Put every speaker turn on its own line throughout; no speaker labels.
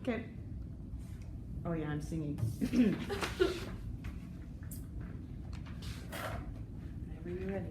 Okay. Oh yeah, I'm singing. Whenever you're ready.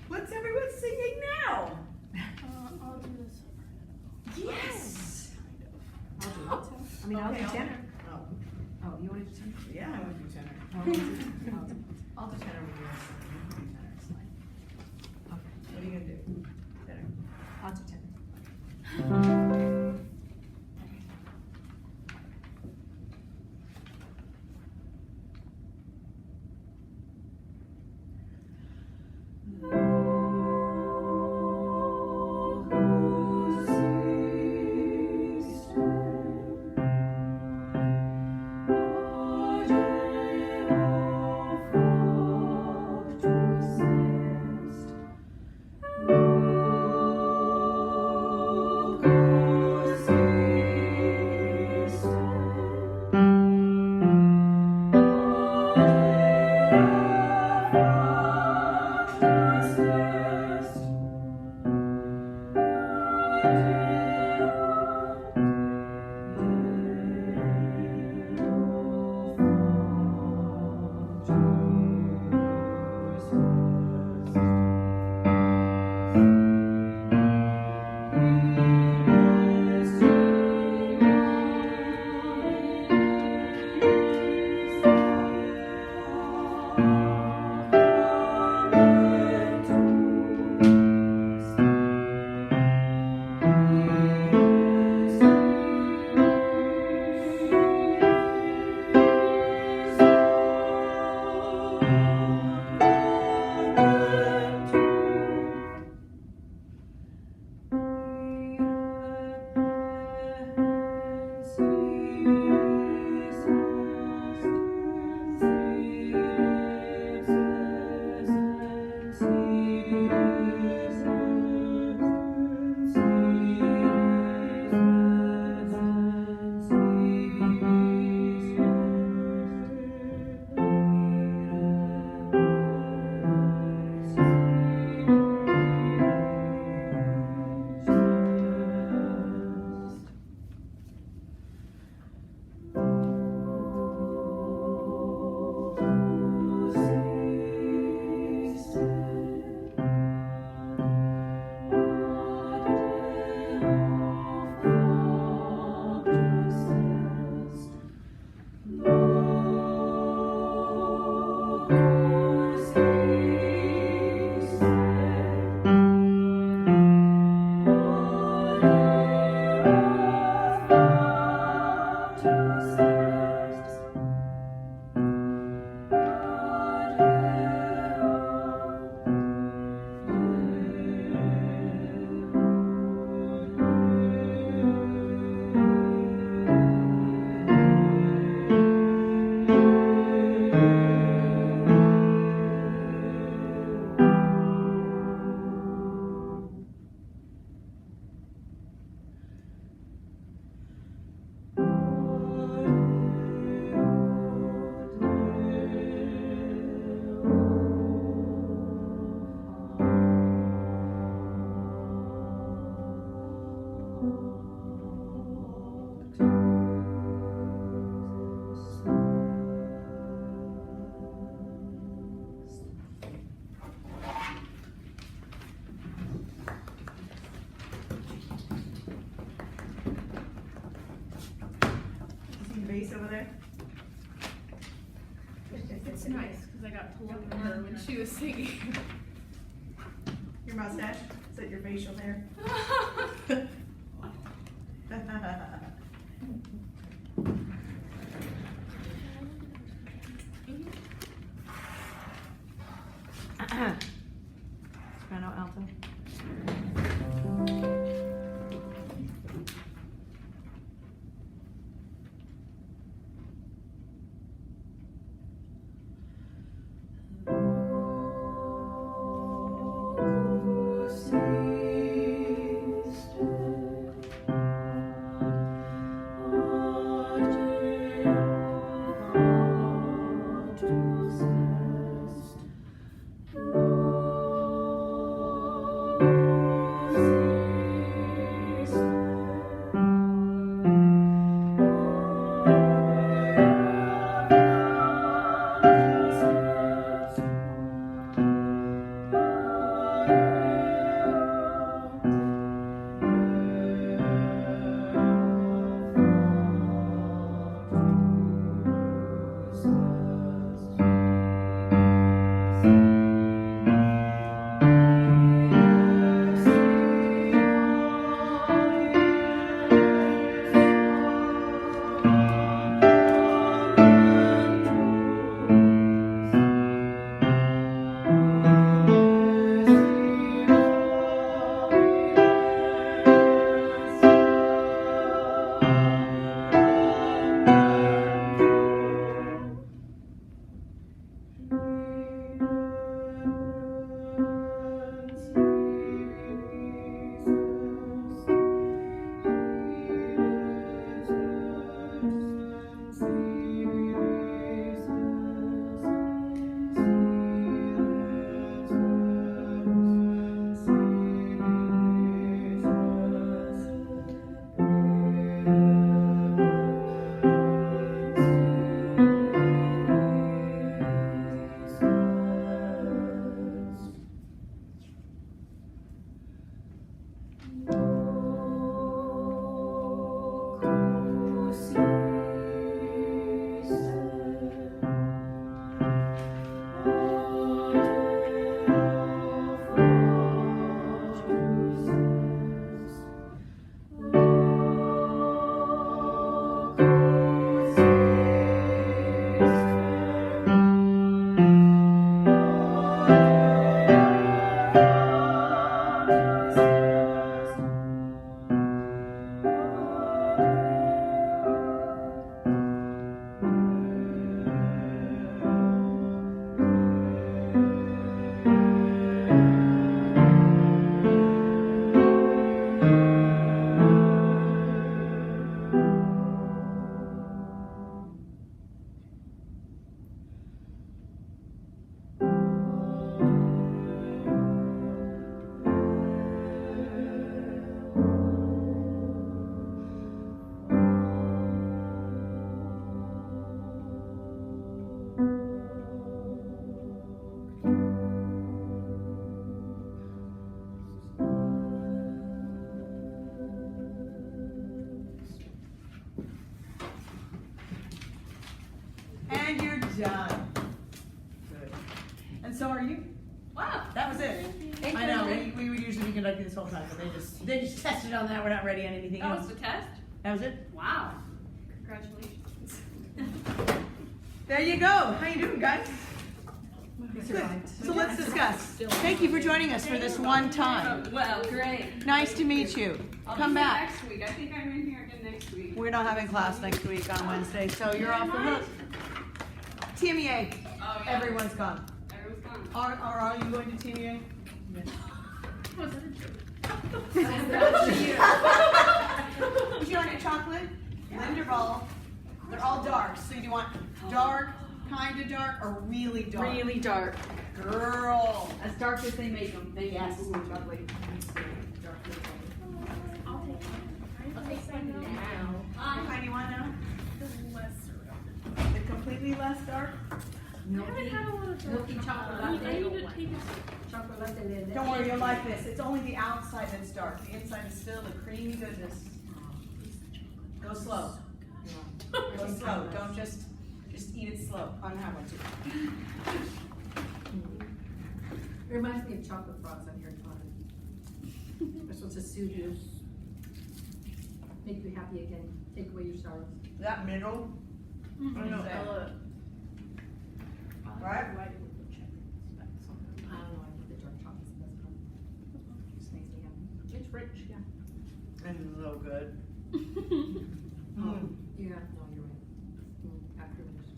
What's everyone singing now?
I'll do this.
Yes.
I'll do alto. I mean, I'll do tenor.
Oh,
Oh, you want to do tenor?
yeah, I would do tenor.
I'll do tenor with yours. You do tenor, it's fine. Okay,
What are you gonna do? Tenor.
I'll do tenor.
To got to look at her when she was singing.
Your mustache? Is that your facial hair?
Soprano, alto.
And you're done. Good. And so are you.
Wow.
That was it.
Thank
I
you.
know, we would usually be conducting this whole time, but they just tested on that. We're not ready on anything
That
else.
was the test?
That was it.
Wow. Congratulations.
There you go. How you doing, guys? Good. So let's discuss. Thank you for joining us for this one time.
Well, great.
Nice to meet you.
I'll
Come
be here
back.
next week. I think I'm in here again next week.
We're not having class next week on Wednesday, so you're off the hook. TMEA.
Oh, yeah.
Everyone's gone.
Everyone's gone.
Are you going to TMEA? Would you like a chocolate? Linderval. They're all dark. So do you want dark, kind of dark, or really dark?
Really dark.
Girl.
As dark as they make them. Thank
Yes.
you.
Lovely.
I'll take one now.
What kind do you want now?
The lesser.
The completely less dark?
I haven't had a lot of
Milky chocolate.
I need to take a
Don't worry, you'll like this. It's only the outside that's dark. The inside is still the creamy goodness. Go slow. Go slow. Don't just Just eat it slow. I don't have one too.
It reminds me of chocolate frogs on Harry Potter. They're supposed to soothe you, make you happy again, take away your sorrows.
That middle,
I know,
Say.
Ella.
Right?
I don't know, I think the dark chocolate's the best part. Just makes me happy.
It's rich, yeah.
and so good.
Yeah, no, you're right. Afterwards.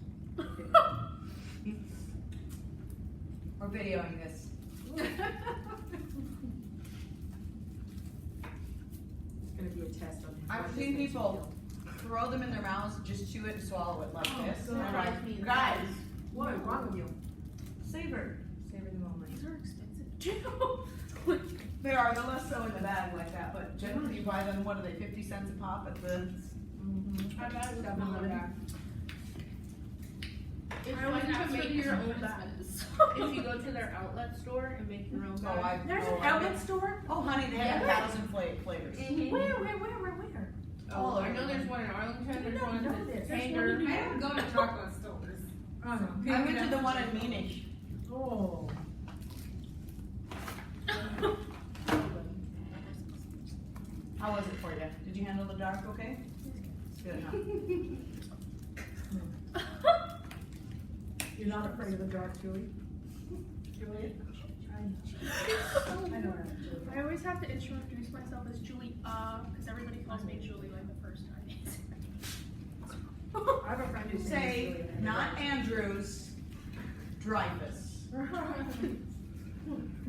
We're videoing this.
It's gonna be a test on.
I've
how
seen
this makes you
people
feel.
throw them in their mouths, just chew it and swallow it like this.
God.
And I'm
Drives me
like,
insane.
guys,
What is wrong with you?
savor the moment.
These are expensive too.
They are, they're less so in the bag like that, but generally you buy them, what are they, 50 cents a pop at the,
I got it.
7-Eleven.
It's
I always
fun
ask
to
for
make your own
Christmas.
bag. If you go to their outlet store and make your own
oh,
bag.
There's
oh,
an outlet store?
Oh, honey, they have
Yeah.
1,000 flavors.
Mhm.
Where?
Oh, I know there's one in Arlington,
Did
there's
not
one
know
in
this.
Tanger. I don't go to chocolate stores.
Oh,
I went to the one in Munich.
Oh.
How was it for you? Did you handle the dark okay? Good, huh?
You're not afraid of the dark, Julie?
Juliet?
I know her, Julie.
I always have to introduce myself as Julie, because everybody calls me Julie like the first time.
I have a friend who's
Say, not Andrews, Dreyfus.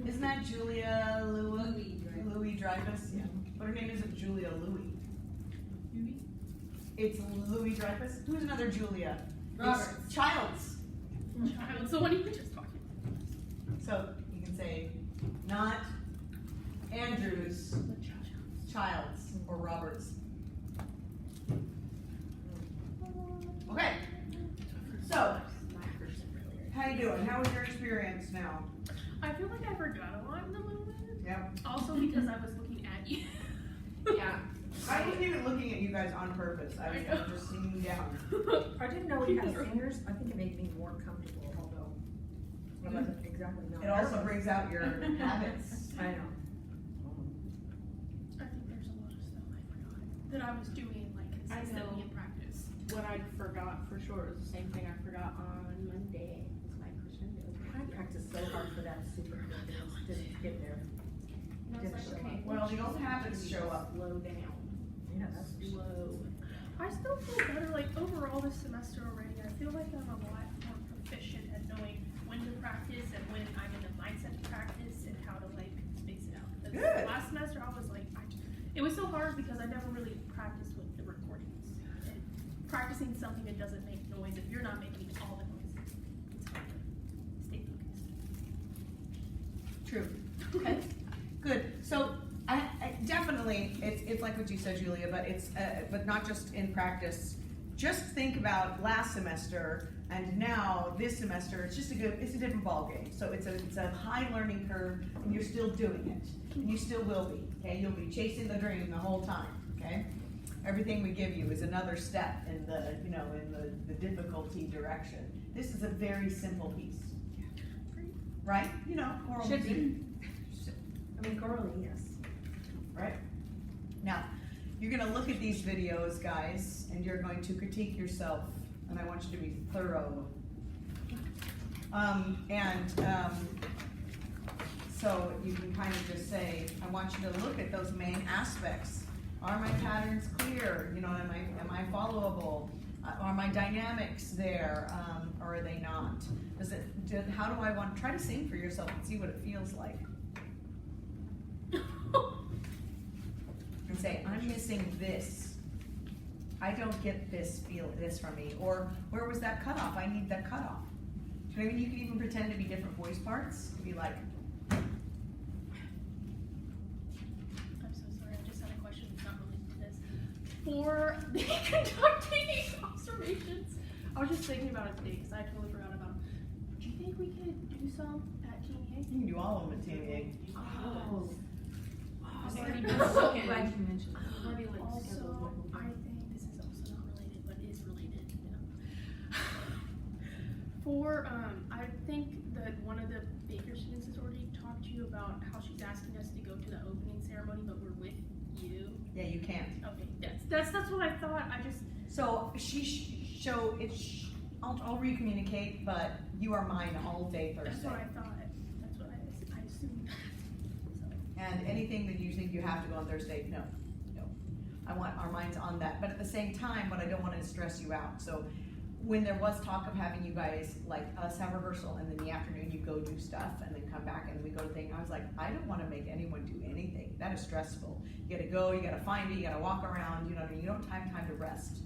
Isn't that Julia Louis Dreyfus? Yeah. But her name isn't Julia Louis. It's Louis Dreyfus. Who's another Julia?
Roberts.
It's Childs.
It's the one you were just talking
So you can say, not Andrews, Childs, or Roberts. Okay. So, how you doing? How was your experience now?
I feel like I forgot a lot in the moment.
Yep.
Also because I was looking at you.
Yeah.
I wasn't even looking at you guys on purpose. I was just seeing down.
I didn't know we had singers. I think it made me more comfortable, although I wasn't exactly not.
It also brings out your habits.
I know.
I think there's a lot of stuff I forgot that I was doing like
I
consistently
know.
in practice.
What I forgot for sure is the same thing I forgot on Monday. It's my crescendo.
I practiced so hard for that super quick and it just didn't get there.
And I was like, okay,
Well, the old habits show up.
slow down.
Yeah, that's
Slow.
I still feel better, like overall this semester already. I feel like I'm a lot more proficient at knowing when to practice and when I'm in the mindset to practice and how to like space it out. Because
Good.
last semester I was like, it was so hard because I never really practiced with the recordings. And practicing something that doesn't make noise, if you're not making all the noise, it's hard to stay focused.
True. Okay. Good. So I definitely, it's like what you said, Julia, but it's but not just in practice. Just think about last semester and now this semester. It's just it's a different ball game. So it's a high learning curve, and you're still doing it, and you still will be. Okay, you'll be chasing the dream the whole time. Okay, everything we give you is another step in the the difficulty direction. This is a very simple piece, right? Choral
Should
music.
be. I mean, chorally, yes.
Right? Now, you're going to look at these videos, guys, and you're going to critique yourself, and I want you to be thorough. So you can kind of just say, I want you to look at those main aspects. Are my patterns clear? Am I followable? Are my dynamics there, or are they not? How do I want? Try to sing for yourself and see what it feels like. And say, I'm missing this. I don't get this from me. Or where was that cutoff? I need that cutoff. Do you know what I mean? You can even pretend to be different voice parts. To be like,
I'm so sorry, I just had a question that's not related to this. For the conducting observations, I was just thinking about it today because I totally forgot about them. Do you think we could do some at TNA?
you can do all of them at TNA.
Oh.
I've
I'm
already
so
been
glad
looking.
you mentioned that.
Already like
Also,
scheduled.
I think this is also not related, but is related. I think that one of the Baker students has already talked to you about how she's asking us to go to the opening ceremony, but we're with you.
Yeah, you can't.
Okay, that's what I thought. I just
So I'll re-communicate, but you are mine all day
that's
Thursday.
what I thought. That's what I assumed. So,
And anything that you think you have to go on Thursday, no. I want our minds on that, but at the same time, what I don't want to stress you out. So when there was talk of having you guys, like us have rehearsal and then in the afternoon you go do stuff and then come back and we go to thing, I was like, I don't want to make anyone do anything. That is stressful. You gotta go, you gotta find it, you gotta walk around, you know what I mean? You don't have time to rest.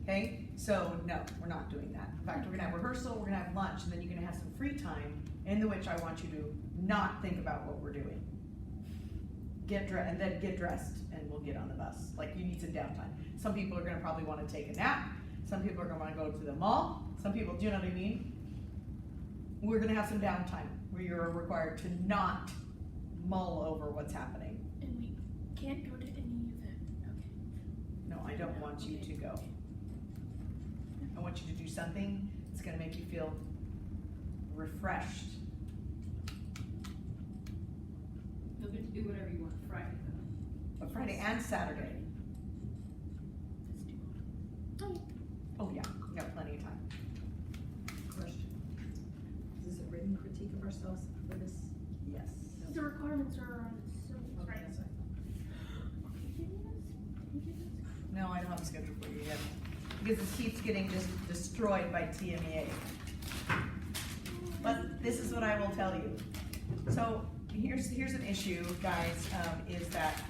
Okay, so no, we're not doing that. In fact, we're gonna have rehearsal, we're gonna have lunch, and then you're gonna have some free time in which I want you to not think about what we're doing. Get dressed, and we'll get on the bus. Like, you need some downtime. Some people are gonna probably wanna take a nap, some people are gonna wanna go to the mall, some people, do you know what I mean? We're gonna have some downtime where you're required to not mull over what's happening.
and we can't go to any event. Okay.
No, I don't want you to go. I want you to do something that's gonna make you feel refreshed.
You'll get to do whatever you want Friday though.
But Friday and Saturday.
Let's do it.
Oh yeah, we got plenty of time.
Question. Is this a written critique of ourselves for this?
Yes.
The requirements are on so
Okay,
right.
that's right.
No, I don't have a schedule for you yet. Because it keeps getting just destroyed by TMEA. But this is what I will tell you. So here's an issue, guys, is that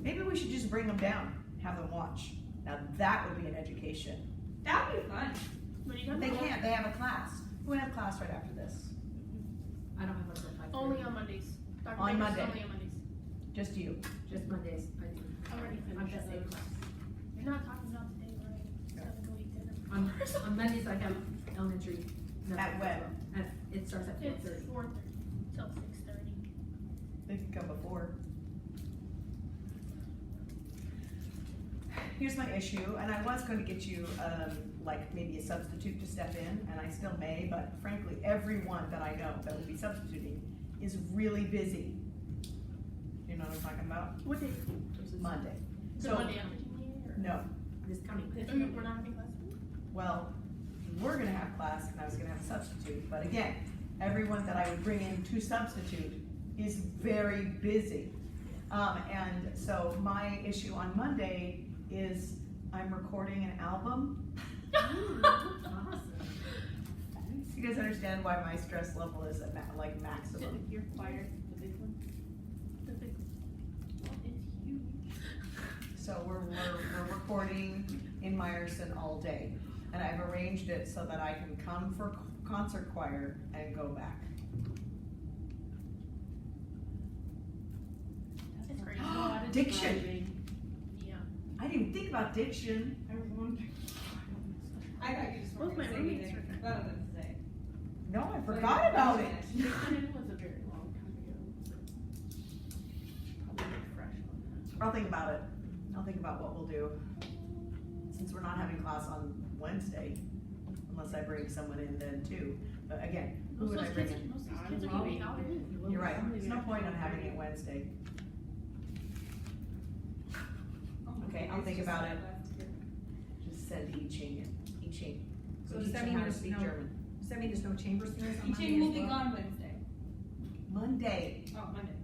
maybe we should just bring them down, have them watch. Now that would be an education.
That would be fun.
What are you talking
They
about?
can't, they have a class. We have class right after this.
I don't have a till 5:30.
Only on Mondays. Dr.
On
Baker's
Monday.
Only on Mondays.
Just you.
Just Mondays, I do.
Already
I'm
finished
just a
those.
class.
You're not talking about today, right?
No.
7 to 8 dinner.
On Mondays, I have elementary.
At when?
It starts at
It's
4:30.
4:30 till 6:30.
They can come before. Here's my issue, and I was going to get you, like maybe a substitute to step in, and I still may, but frankly, everyone that I know that will be substituting is really busy. You know what I'm talking about?
What day?
Monday.
Is it
So,
Monday after TMA or?
no,
This coming.
We're not having class.
well, we're gonna have class, and I was gonna have a substitute, but again, everyone that I would bring in to substitute is very busy. And so my issue on Monday is I'm recording an album.
Awesome.
You guys understand why my stress level is at maximum?
Your choir, the big one.
The big it's huge.
So we're recording in Meyerson all day. And I've arranged it so that I can come for concert choir and go back.
It's crazy.
Diction.
Yeah.
I didn't even think about diction.
I was wondering. I thought you just
Both
weren't
my
gonna say
roommates
anything
were
other than to say.
No, I forgot about it.
It was a very long time ago. Probably refresh on
I'll think about it. I'll think about what we'll do. Since we're not having class on Wednesday, unless I bring someone in then too. But again, who would I bring in?
Most of those kids are gonna be out in.
You're right, there's no point on having it Wednesday. Okay, I'll think about it. Just send I Ching.
So
So
does
teach
that
them
mean
how to
there's
speak
no-
German.
Does that mean there's no chamber singers on Monday
Teaching will
as
be
well?
gone Wednesday.
Monday.
Oh, Monday.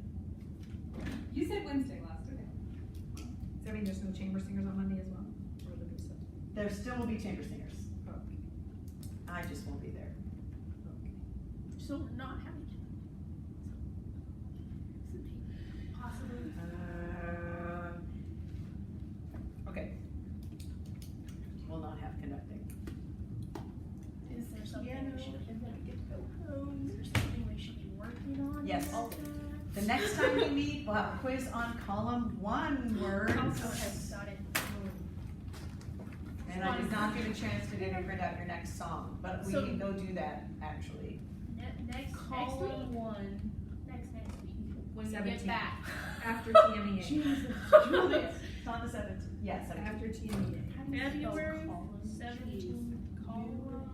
You said Wednesday last, okay.
Does that mean there's no chamber singers on Monday as well? Or will there be some?
There still will be chamber singers.
Okay.
I just won't be there.
So we're not having it. Possibly.
Okay. We'll not have conducting.
Is there something
Piano,
we should
and then I get to go home.
Is there something we should be working on?
Yes.
about that?
The next time we meet, we'll have a quiz on column 1 words.
Okay, got it.
And I did not get a chance today to print out your next song, but we
So-
can go do that, actually.
Next
Column
week.
one,
Next week.
when you
17.
get back.
After TMEA.
Jesus, Julius. It's on the 17th. Yes,
After TMEA.
How do you spell
February
column?
17th.
Jeez.
Column.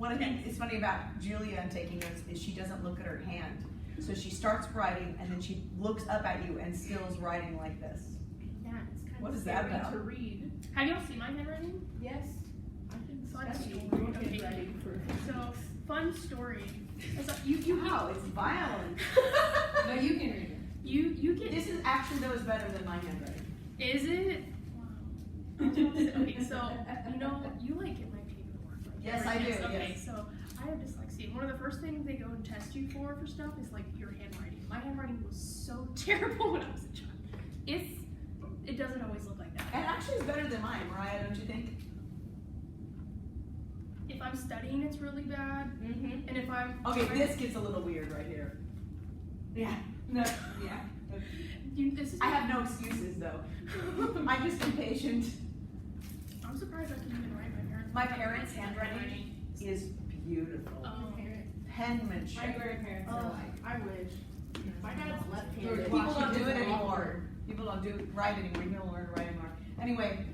One of the things it's funny about Julia and taking notes is she doesn't look at her hand. So she starts writing and then she looks up at you and still's writing like this.
Yeah, it's kind
What
of
is that
scary
about?
to read. Have y'all seen my handwriting?
Yes. I think
So I
that's
see.
what we're
Okay.
writing for.
So, fun story. It's like you
Wow, it's violent.
No, you can read it.
you get
This is actually though is better than my handwriting.
is it? Wow. Okay, so you know you like get my paperwork. Like,
Yes, I do,
Okay,
yes.
so I have dyslexia. One of the first things they go and test you for stuff is like your handwriting. My handwriting was so terrible when I was a child. It doesn't always look like that.
And actually it's better than mine, Mariah, don't you think?
If I'm studying, it's really bad.
Mm-hmm.
And if I'm
Okay, this gets a little weird right here. Yeah. No. Yeah.
this is
I have no excuses though. I'm just impatient.
I'm surprised I can even write my parents.
My parents' handwriting is beautiful. Penmanship.
My grandparents are like, I wish. My dad's left-handed.
People don't do it anymore. People don't do write anymore. People don't learn to write anymore. Anyway,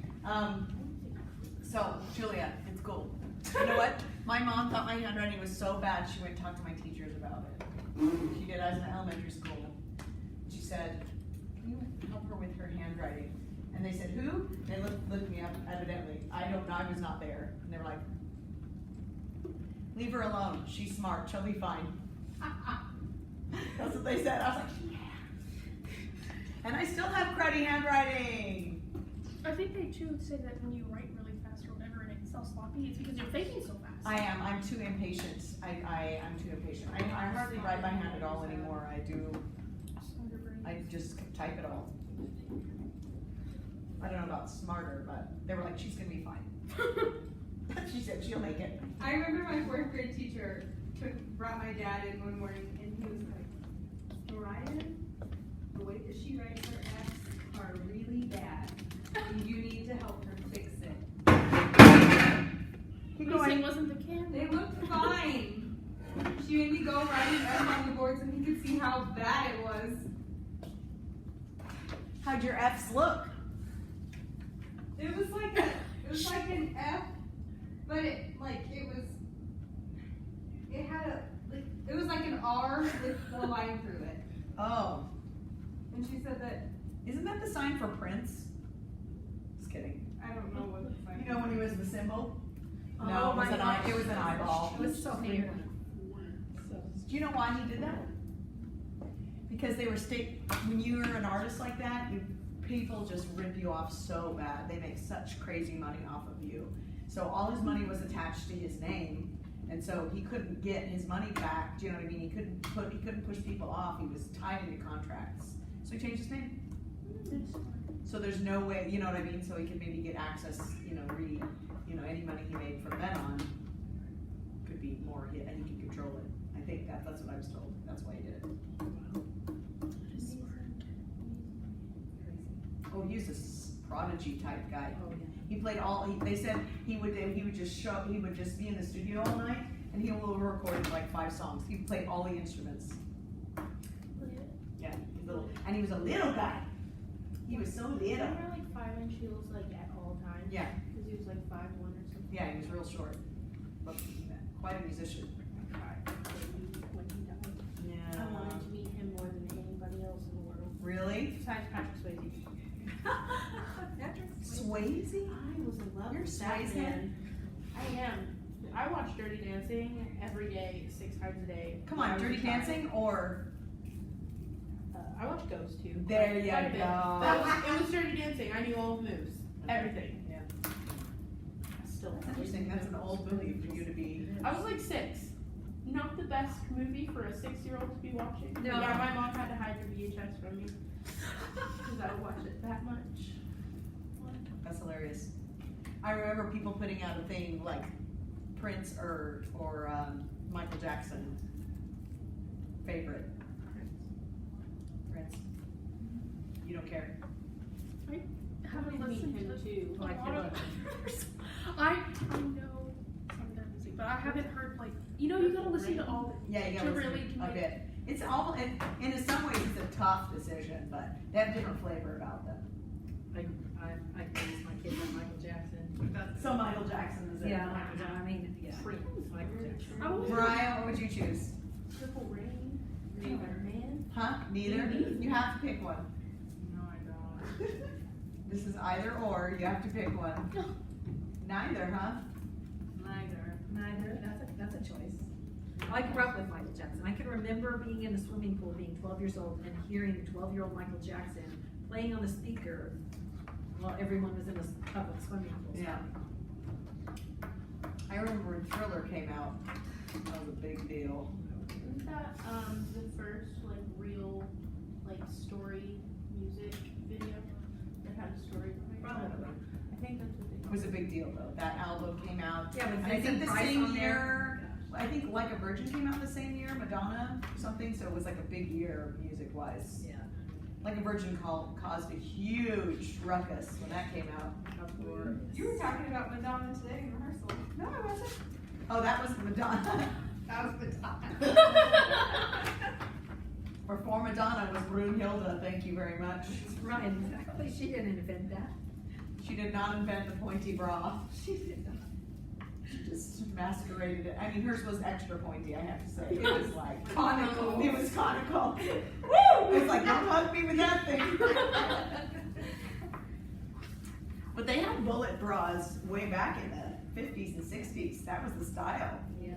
so Julia, it's cool. You know what? My mom thought my handwriting was so bad she went and talked to my teachers about it. She did. I was in elementary school. She said, "Can you help her with her handwriting?" And they said, "Who?" They looked me up. Evidently, I was not there. And they were like, "Leave her alone. She's smart. She'll be fine." That's what they said. I was like, "Yeah." And I still have cruddy handwriting.
I think they too say that when you write really fast or whatever and it's all sloppy, it's because you're thinking so fast.
I am. I'm too impatient. I'm too impatient. I hardly write by hand at all anymore. I just type it all. I don't know about smarter, but they were like, "She's gonna be fine." She said she'll make it.
I remember my fourth grade teacher brought my dad in one morning and he was like, Mariah, the way that she writes her F's are really bad. You need to help her fix it.
Keep
He
going.
wasn't the kid.
They looked fine. She made me go write an F on the board so he could see how bad it was.
How'd your F's look?
It was like an F, but it was like an R with the line through it.
Oh,
And she said that,
isn't that the sign for Prince? Just kidding.
I don't know what it's like.
You know when he was the symbol?
Oh,
No, it was
my
an eye.
gosh.
It was an eyeball.
It was so weird.
Do you know why he did that? Because they were when you're an artist like that, people just rip you off so bad. They make such crazy money off of you. So all his money was attached to his name, and so he couldn't get his money back. Do you know what I mean? He couldn't push people off. He was tied into contracts. So he changed his name. So there's no way, you know what I mean? So he could maybe get access, any money he made from then on could be more, and he could control it. I think that's what I was told. That's why he did it. Oh, he was a prodigy type guy.
Oh, yeah.
He played they said he would just be in the studio all night and he will record like 5 songs. He played all the instruments. Yeah, and he was a little guy. He was so little.
Remember like 5-inch heels like at all times?
Yeah,
Because he was like 5'1" or something.
yeah, he was real short. But quite a musician.
When he died.
Yeah.
I wanted to meet him more than anybody else in the world.
Really?
Besides Patrick Swayze.
Swayze?
I was in love
You're
with that
Swayze?
man. I am. I watch Dirty Dancing every day, 6 times a day.
Come
when I
on,
was
Dirty
a child.
Dancing or
I watch Ghost too.
There you
Quite a bit.
go.
It was Dirty Dancing. I knew all the moves. Everything.
Yeah.
Still.
That's interesting. That's an old movie for you to be.
I was like 6. Not the best movie for a 6-year-old to be watching.
No.
Yeah, my mom had to hide the VHS from me because I would watch it that much.
That's hilarious. I remember people putting out a thing like Prince or Michael Jackson favorite. Prince. You don't care.
I haven't
I meet
listened
him
to
too.
a lot of I know some of their music, but I haven't heard you gotta listen to all
Yeah, you
to
gotta
really
listen a
commit.
bit. It's all in some ways it's a tough decision, but they have different flavor about them.
I raised my kids on Michael Jackson.
So Michael Jackson is it?
Yeah, Michael Jackson, I mean, yeah.
Prince.
Like Jackson.
I was
Mariah, what would you choose?
Purple Rain.
Neither.
Man.
Huh? Neither? You have to pick one.
No, I don't.
This is either or, you have to pick one. Neither, huh?
Neither.
That's a choice. I grew up with Michael Jackson. I can remember being in the swimming pool, being 12 years old, and hearing 12-year-old Michael Jackson playing on the speaker while everyone was in the public swimming pool.
Yeah. I remember when Thriller came out, that was a big deal.
Isn't that the first like real like story music video that had a story behind it?
Probably.
I think that's what they
It was a big deal though, that album came out.
Yeah, with
And I think
Vincent
the
Price
same
on there.
year, I think Like a Virgin came out the same year, Madonna, something, so it was like a big year music-wise.
Yeah.
Like a Virgin caused a huge ruckus when that came out.
You were talking about Madonna today in rehearsal.
No, I wasn't. Oh, that was Madonna.
That was Madonna.
Before Madonna was Brunhilde, thank you very much.
Right, exactly. She didn't invent that.
She did not invent the pointy bra.
She did not.
She just masqueraded it. I mean, hers was extra pointy, I have to say. It was like conical. It was conical. Woo! It's like, don't hug me with that thing. But they had bullet bras way back in the 50s and 60s. That was the style.
Yeah.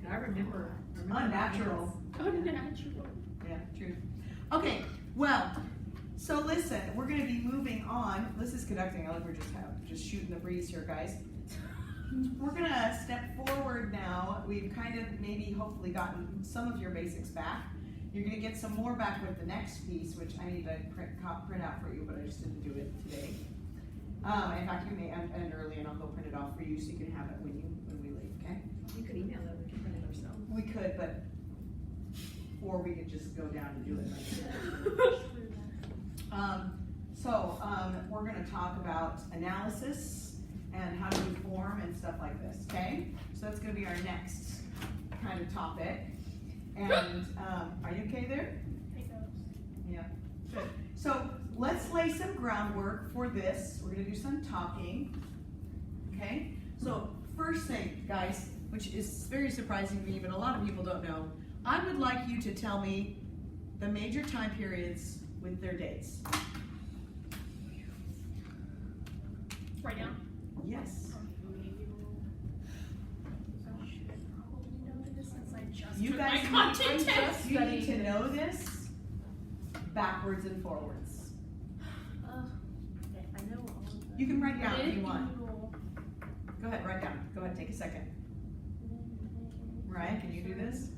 I remember.
Unnatural.
Unnatural.
Yeah, true. Okay, well, so listen, we're gonna be moving on. This is conducting, I like we're just shooting the breeze here, guys. We're gonna step forward now. We've kind of maybe hopefully gotten some of your basics back. You're gonna get some more back with the next piece, which I need to print out for you, but I just didn't do it today. In fact, you may end early and I'll go print it off for you so you can have it when we leave, okay?
You could email it, we could print it ourselves.
We could, but, or we could just go down and do it right here. We're gonna talk about analysis and how to do form and stuff like this, okay? So that's gonna be our next kind of topic. And, are you okay there? Yeah, good. So let's lay some groundwork for this. We're gonna do some talking, okay? So first thing, guys, which is very surprising to me, but a lot of people don't know, I would like you to tell me the major time periods with their dates.
Right now.
Yes.
I should probably know this since I just
You
took
guys
my content test.
you need to know this backwards and forwards.
Okay, I know all of them.
You can write down if you want.
Medieval.
Go ahead, write down. Go ahead, take a second. Mariah, can you do this?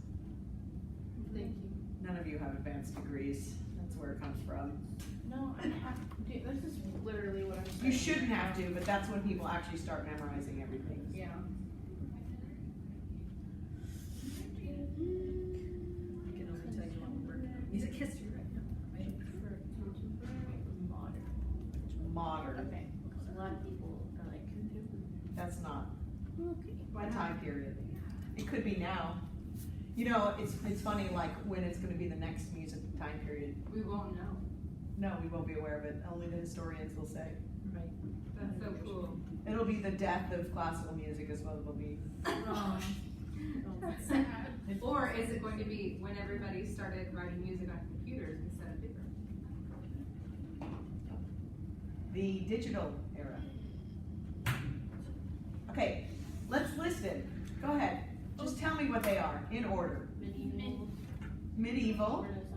Thank you.
None of you have advanced degrees. That's where it comes from.
No, I have to do, this is literally what I'm saying.
You shouldn't have to, but that's when people actually start memorizing everything.
Yeah.
I can only tell you one word. Music history right now.
I prefer contemporary or modern.
Modern.
Okay, because a lot of people are like contemporary.
That's not
Okay.
a time period. It could be now. You know, it's funny, like when it's gonna be the next music time period.
We won't know.
No, we won't be aware of it. Only the historians will say.
Right.
That's so cool.
It'll be the death of classical music as well. It'll be.
Oh.
That's sad.
Or is it going to be when everybody started writing music on computers instead of paper?
The digital era. Okay, let's list it. Go ahead. Just tell me what they are in order.
Medieval.
Medieval.
Renaissance.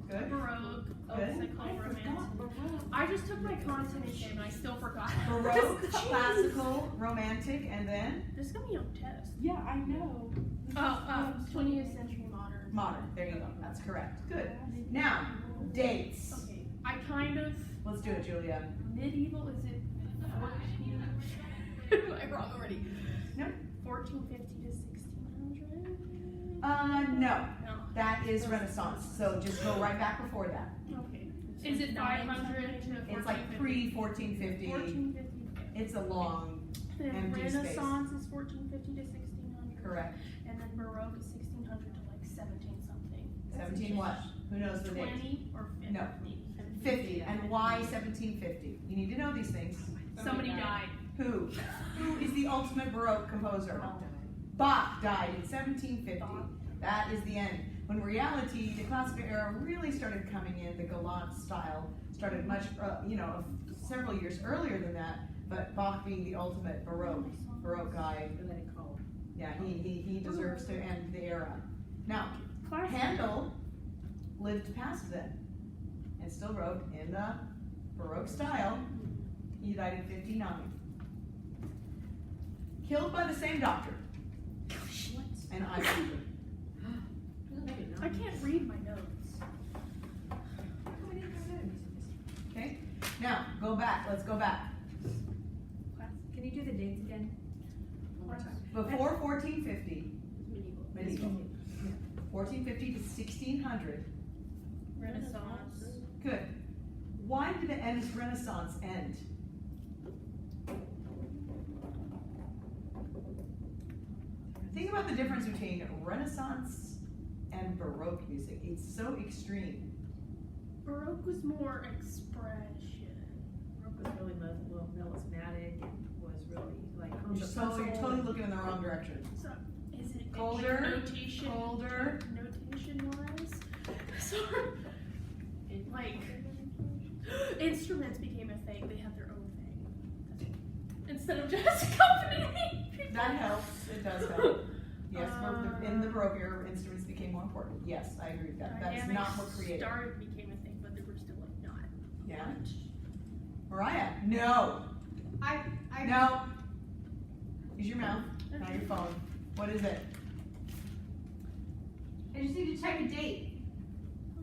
Good.
Baroque.
Good.
Cycle romantic. I just took my content exam and I still forgot.
Baroque, classical, romantic, and then
This is gonna be on test.
Yeah, I know.
20th century modern.
modern. There you go. That's correct. Good. Now, dates.
Okay, I kind of,
Let's do it, Julia.
medieval, is it 14? Am I wrong already?
No.
1450 to 1600?
No.
No.
That is Renaissance. So just go right back before that.
Okay. Is it 500 to 1450?
It's like pre-1450.
1450.
It's a long,
Then
empty space.
Renaissance is 1450 to 1600.
correct.
And then Baroque is 1600 to like 17 something.
17 what? Who knows the date?
20 or 50?
No. 50. And why 1750? You need to know these things.
Somebody died.
Who? Who is the ultimate Baroque composer? Bach died in 1750. That is the end. When in reality, the classical era really started coming in. The Galant style started much, several years earlier than that. But Bach being the ultimate Baroque guy,
Or let it call.
yeah, he deserves to end the era. Now,
Classic.
Handel lived past then and still wrote in the Baroque style. He died in 59. Killed by the same doctor. And I
I can't read my notes.
Okay? Now, go back. Let's go back.
Can you do the dates again? One more time.
Before 1450,
Medieval.
medieval. 1450 to 1600.
Renaissance.
Good. Why did the Renaissance end? Think about the difference between Renaissance and Baroque music. It's so extreme.
Baroque was more expression.
Baroque was really melismatic and was really like
You're totally looking in the wrong direction.
So, is it
Colder,
notation?
colder.
Notation wise? Sorry. Like, instruments became a thing. They had their own thing. Instead of just accompanying people.
That helps. It does help. Yes, in the Baroque era, instruments became more important. Yes, I agree with that. That's
Dynamics
not what created.
started became a thing, but they were still like not.
Yeah. Mariah, no.
I
No. Use your mouth, not your phone. What is it?
I just need to check a date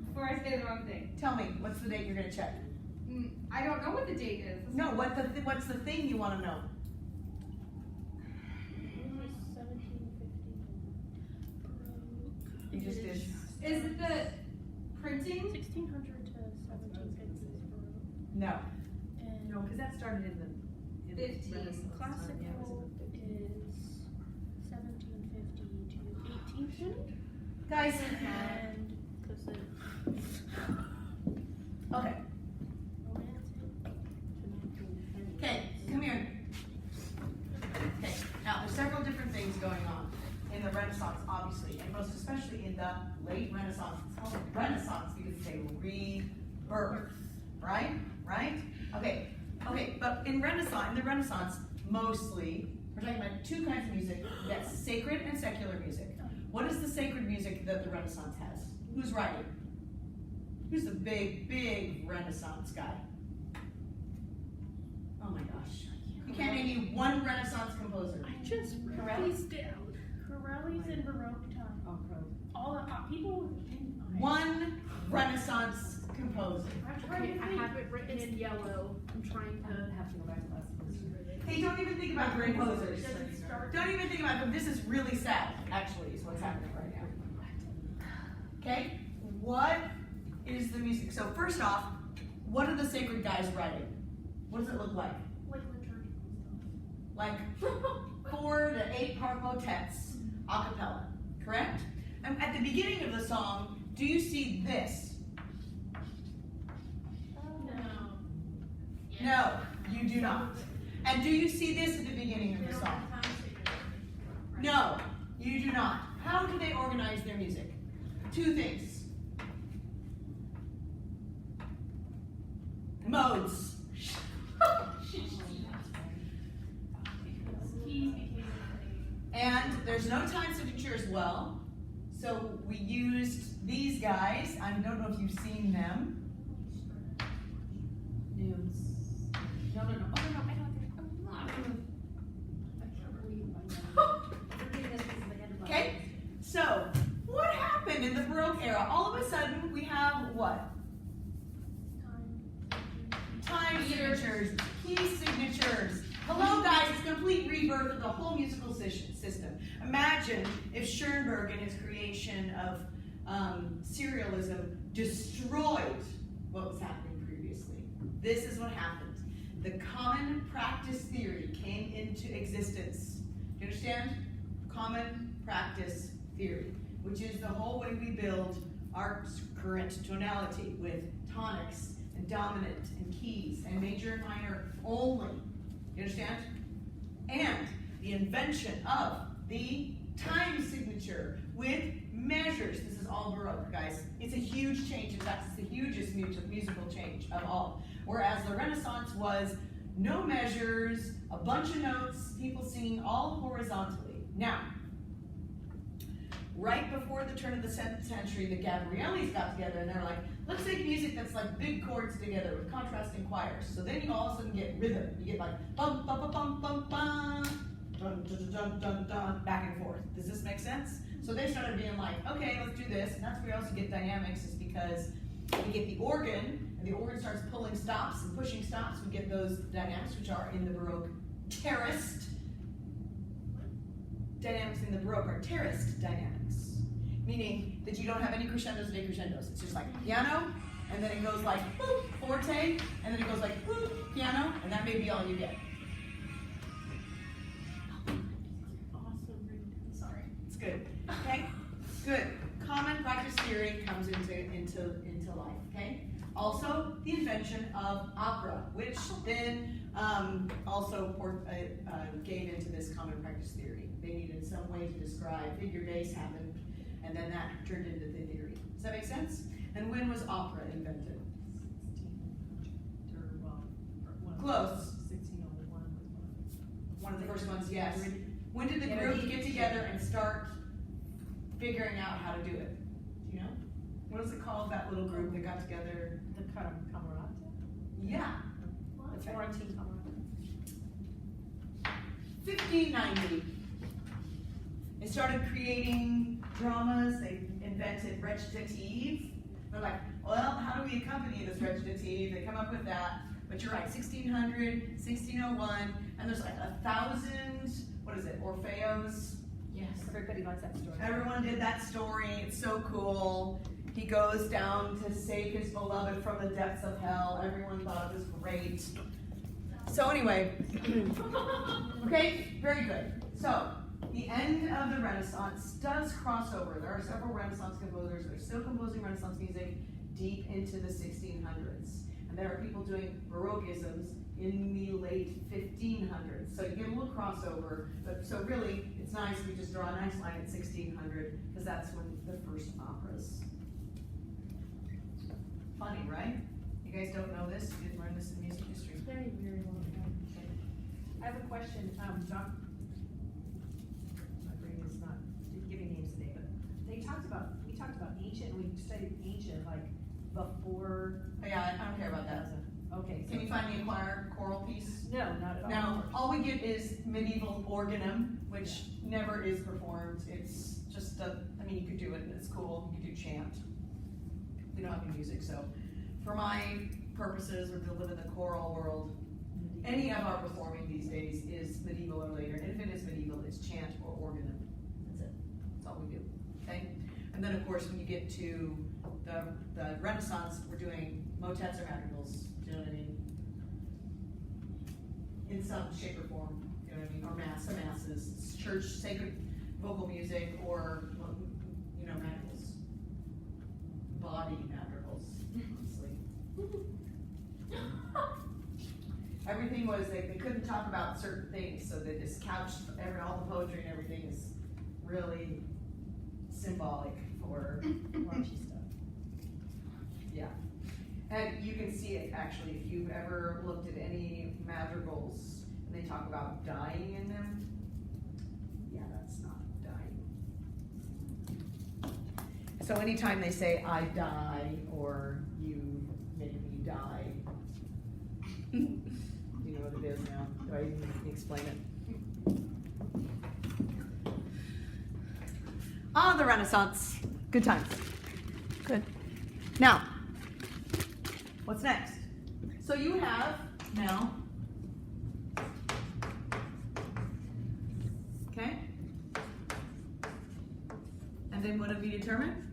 before I say the wrong thing.
Tell me, what's the date you're gonna check?
I don't know what the date is.
No, what's the thing you wanna know?
It was 1750.
You just did.
Is it the printing?
1600 to 1750 is Baroque.
No.
And
No, because that started in the
15.
Renaissance.
classical
Yeah, it was in the 15.
is 1750 to 18th century.
Guys.
And because it
Okay.
romantic to 1910.
Okay, come here. Okay, now there's several different things going on in the Renaissance, obviously, and most especially in the late Renaissance. It's called Renaissance because it's a rebirth, right? Right? Okay, but in the Renaissance, mostly, we're talking about two kinds of music. That's sacred and secular music. What is the sacred music that the Renaissance has? Who's writing? Who's the big Renaissance guy? Oh my gosh. You can't name me one Renaissance composer.
I just wrote these down. Corelli's in Baroque time.
Oh,
All the people.
One Renaissance composer.
I'm trying
Okay,
to
I
think.
have it written in yellow. I'm trying
I
to.
have to go back to last semester.
Hey, don't even think about composers.
Does it start?
Don't even think about them. This is really sad, actually, is what's happening right now. Okay? What is the music? So first off, what are the sacred guys writing? What does it look like?
Like liturgical
Like 4 to 8 part motets, a cappella, correct? And at the beginning of the song, do you see this?
stuff. No.
No, you do not. And do you see this at the beginning of the song? No, you do not. How do they organize their music? Two things. Modes.
Keys became a thing.
And there's no time signature as well. So we used these guys. I don't know if you've seen them.
News. No. Oh, no, I don't think.
Okay? So, what happened in the Baroque era? All of a sudden, we have what? Time signatures, key signatures. Hello, guys, it's a complete rebirth of the whole musical system. Imagine if Schoenberg in his creation of serialism destroyed what was happening previously. This is what happened. The common practice theory came into existence. Do you understand? Common practice theory, which is the whole way we build our current tonality with tonics and dominant and keys and major and minor only. You understand? and the invention of the time signature with measures. This is all Baroque, guys. It's a huge change. In fact, it's the hugest musical change of all. Whereas the Renaissance was no measures, a bunch of notes, people singing all horizontally. Now, right before the turn of the 7th century, the Gabriellis got together and they're like, let's make music that's like big chords together with contrasting choirs. So then you all of a sudden get rhythm. You get like bum bum bum bum bum bum, dun dun dun dun dun, back and forth. Does this make sense? So they started being like, okay, let's do this. And that's where you also get dynamics, is because we get the organ, and the organ starts pulling stops and pushing stops. We get those dynamics, which are in the Baroque terraced. Dynamics in the Baroque are terraced dynamics, meaning that you don't have any crescendos and decrescendos. It's just like piano, and then it goes like whoop, forte, and then it goes like whoop, piano, and that may be all you get.
Awesome. Sorry.
It's good. Okay? Good. Common practice theory comes into life. Okay? Also, the invention of opera, which then also gave into this common practice theory. They needed some way to describe figure bass happened, and then that turned into the theory. Does that make sense? And when was opera invented? Close.
1601 was
One of the first ones, yes. When did the group get together and start figuring out how to do it? Do you know? What is it called, that little group that got together?
the Camerata.
Yeah.
What?
Okay.
Florentine Camerata.
1590. They started creating dramas. They invented recitative. They're like, well, how do we accompany this recitative? They come up with that. But you're right, 1600, 1601, and there's like 1,000, what is it, Orfeos?
Yes, everybody likes that story.
Everyone did that story. It's so cool. He goes down to save his beloved from the depths of hell. Everyone thought it was great. So anyway, okay, very good. So the end of the Renaissance does cross over. There are several Renaissance composers that are still composing Renaissance music deep into the 1600s. And there are people doing Baroqueisms in the late 1500s. So you get a little crossover. But so really, it's nice we just draw a nice line at 1600 because that's when the first operas. Funny, right? You guys don't know this? You didn't learn this in music history.
Very, very long time. I have a question, Doc. My brain is not giving names today, but we talked about ancient, we studied ancient, like before.
Oh, yeah, I don't care about that.
Okay.
Can you find me a choral piece?
No, not at all.
Now, all we get is medieval organum, which never is performed. It's just I mean, you could do it and it's cool. You could do chant. We don't have any music, so for my purposes, we're to live in the choral world. Any of our performing these days is medieval or later. And if it is medieval, it's chant or organum. That's it. That's all we do. Okay? And then, of course, when you get to the Renaissance, we're doing motets or madrigals. Do you know what I mean? In some shape or form. You know what I mean? Or some masses, church, sacred vocal music, or, you know, madrigals. Body madrigals, honestly. Everything was, they couldn't talk about certain things, so they just couched all the poetry and everything is really symbolic for raunchy stuff. Yeah. And you can see it actually if you've ever looked at any madrigals and they talk about dying in them. Yeah, that's not dying. So anytime they say I die or you make me die, do you know what it is now? Do I even need to explain it? Ah, the Renaissance. Good times. Good. Now, what's next? So you have now, okay? And then what have you determined?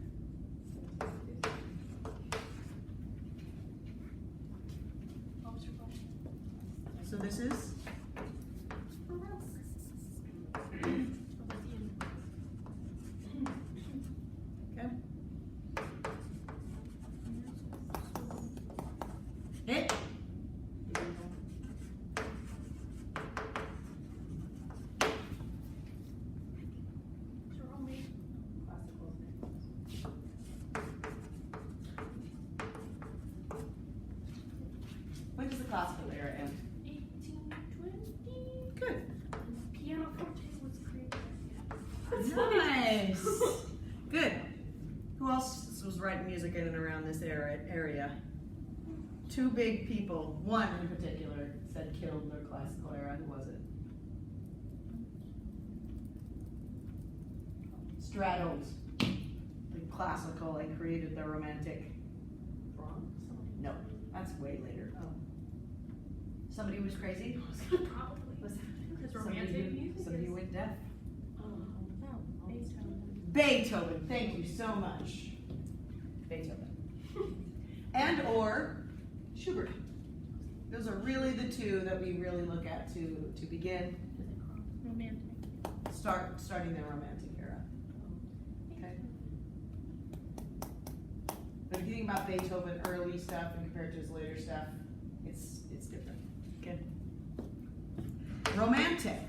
What was your question?
So this is? Okay. It? When does the classical era end?
1820.
Good.
Piano forte was created.
Nice. Good. Who else was writing music in and around this area? Two big people. One in particular said killed the classical era. Who was it? Straddled the classical and created the romantic.
Wrong?
No, that's way later.
Oh.
Somebody who was crazy?
Probably.
Was
Because
Somebody
romantic
who-
music
Somebody
is.
who went deaf.
Beethoven.
Beethoven, thank you so much. Beethoven. And or Schubert. Those are really the two that we really look at to begin
Romantic.
starting their romantic era. Okay. But if you think about Beethoven early stuff and compared to his later stuff, it's different. Okay. Romantic.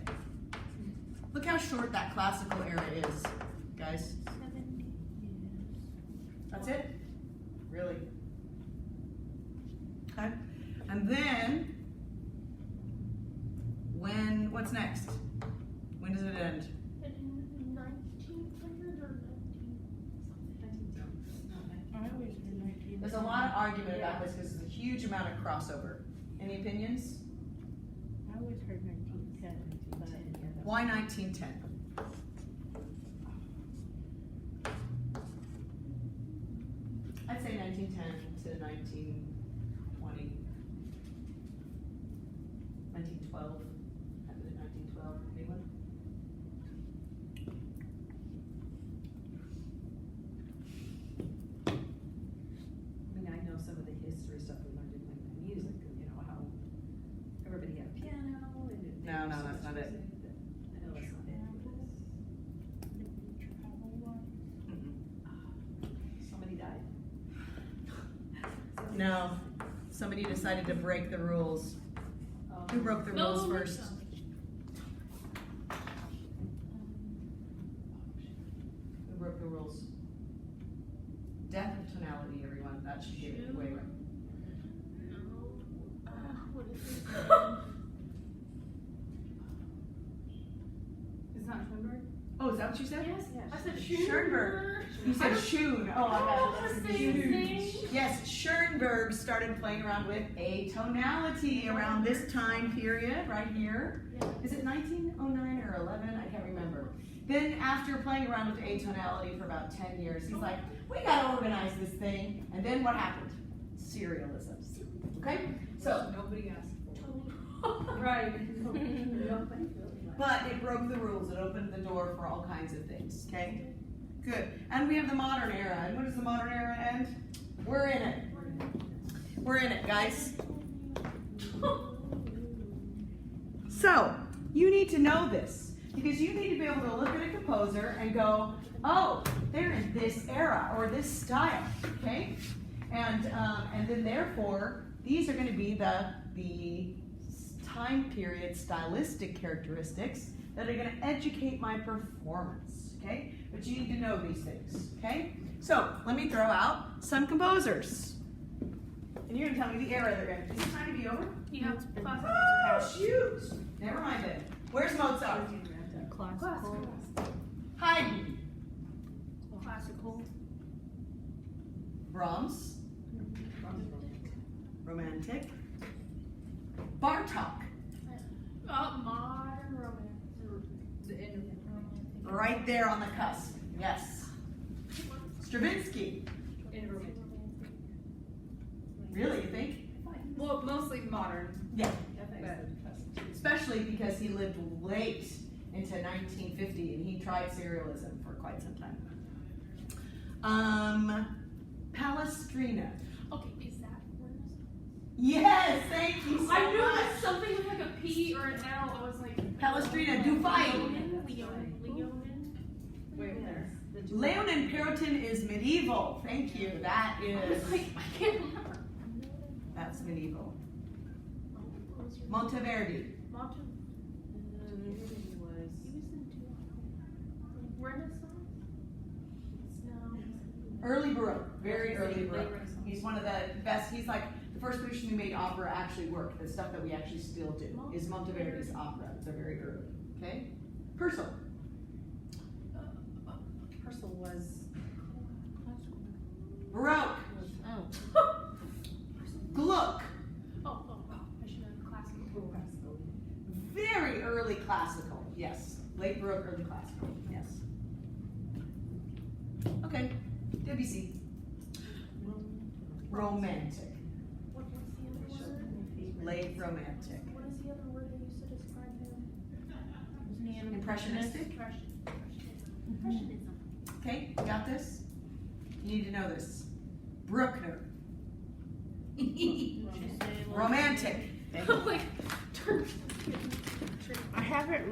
Look how short that classical era is, guys.
70.
That's it? Really? Okay. And then, what's next? When does it end?
In 1900 or 19.
There's a lot of argument about this because there's a huge amount of crossover. Any opinions?
I always heard 1910, but
Why 1910? I'd say 1910 to 1920. 1912. Happened in 1912. Anyone?
I mean, I know some of the history stuff we learned in like music, and you know how everybody had a piano and it.
No, that's not it.
I know that's not it. Somebody died.
No. Somebody decided to break the rules. Who broke the rules first? Who broke the rules? Death of tonality, everyone. That should give it away.
No. What is it?
It's not Schoenberg?
Oh, is that what you said?
Yes. I said
Schoenberg.
Schoenberg.
You said Schoen. Oh, I got it.
That's the same thing.
Yes, Schoenberg started playing around with atonality around this time period right here.
Yeah.
Is it 1909 or 11? I can't remember. Then after playing around with atonality for about 10 years, he's like, we gotta organize this thing. And then what happened? Serialism. Okay? So,
Nobody asked
Totally.
Right.
but it broke the rules. It opened the door for all kinds of things. Okay? Good. And we have the modern era. And when does the modern era end? We're in it. We're in it, guys. So, you need to know this because you need to be able to look at a composer and go, oh, they're in this era or this style, okay? And then therefore, these are going to be the time period stylistic characteristics that are going to educate my performance, okay? But you need to know these things, okay? So, let me throw out some composers. And you're going to tell me the era they're in. Is it time to be over?
Yeah. Classical.
Oh, shoot! Never mind then. Where's Mozart?
classical.
Haydn.
Classical.
Brahms. Romantic. Bartok.
Modern romance.
Right there on the cusp. Yes. Stravinsky. Really, you think?
Well, mostly modern.
Yeah.
But
Especially because he lived late into 1950 and he tried serialism for quite some time. Palestrina.
Okay, is that Renaissance?
Yes, thank you so
I knew it
much.
was something with like a P or an L. I was like.
Palestrina, Dufay.
Leonin.
wait, there.
Leonin Perotin is medieval. Thank you. That
I was
is,
like, I can't remember.
that's medieval. Monteverdi.
Monte. He was in Renaissance. No.
Early Baroque. Very early Baroque. He's one of the best. He's like The first version we made opera actually worked. The stuff that we actually still do is Monteverdi's opera. They're very early. Okay? Purcell.
Purcell was.
Baroque.
Oh.
Gluck.
Oh, I should have classical.
Very early classical. Yes. Late Baroque, early classical. Yes. Okay. Debussy. Romantic.
What's the other word?
Late romantic.
What is the other word they used to describe him?
Impressionistic.
Impressionism.
Okay, you got this? You need to know this. Bruckner. Romantic.
Like, turn.
I haven't